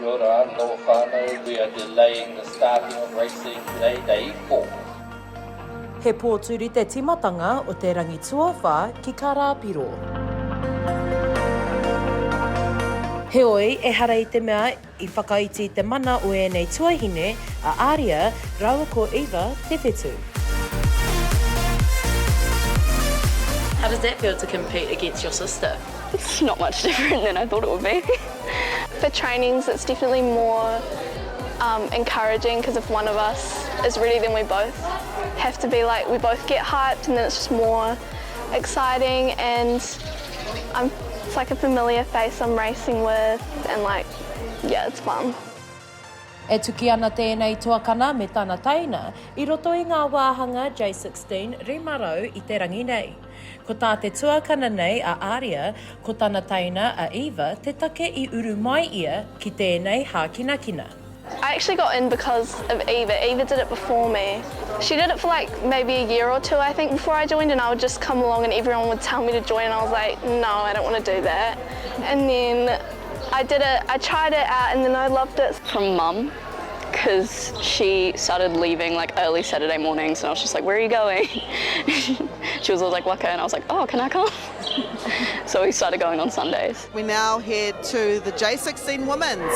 Kia ora, no whānau, we are delaying the starting of racing today, day 4. He pōturi te timatanga o te rangi tuawha ki Karapiro. Heoi, e hara i te mea I whakaiti te mana o ēnei tuahine a Aria rawa ko Eva te Whetū. How does that feel to compete against your sister? It's not much different than I thought it would be. For trainings, it's definitely more encouraging because if one of us is ready, then we both have to be like, we both get hyped and then it's just more exciting and it's like a familiar face I'm racing with and like, yeah, it's fun. E tuki ana tēnei tuakana me tāna taina, I roto I ngā wāhanga J16 rimarau I te rangi nei. Ko tā te tuakana nei a Aria, ko tāna taina a Eva, te take I uru mai ia ki tēnei hākinakina. I actually got in because of Eva. Eva did it before me. She did it for like maybe a year or two, I think, before I joined, and I would just come along and everyone would tell me to join, and I was like, no, I don't want to do that. And then I did it, I tried it out, and then I loved it. From Mum, because she started leaving like early Saturday mornings, and I was just like, where are you going? She was always like, Waka, and I was like, oh, can I come? So we started going on Sundays. We now head to the J16 Women's.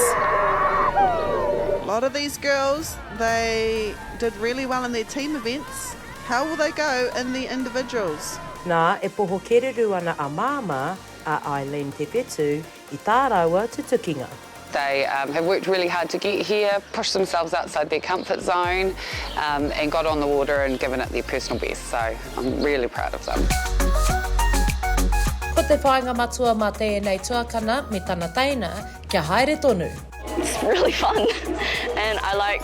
A lot of these girls, they did really well in their team events. How will they go in the individuals? Nā, e poho kereru ana a māma a Aileen te Whetū I tā raua tutukinga. They have worked really hard to get here, pushed themselves outside their comfort zone and got on the water and given it their personal best. So I'm really proud of them. Ko te whāinga matua mā tēnei tuakana me tāna taina, kia haere tonu. It's really fun, and I like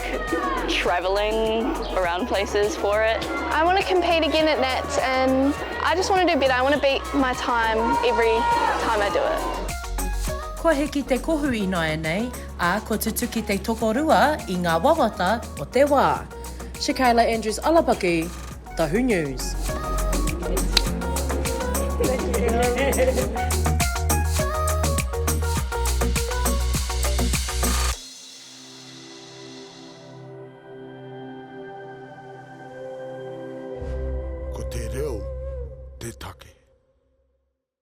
travelling around places for it. I want to compete again at Nats, and I just want to do better. I want to beat my time every time I do it. Ko heki te kohu inoa nei, a ko tutuki te tokorua I ngā wawata o te wā. Shakayla Andrews-Alapaki, Whetū News.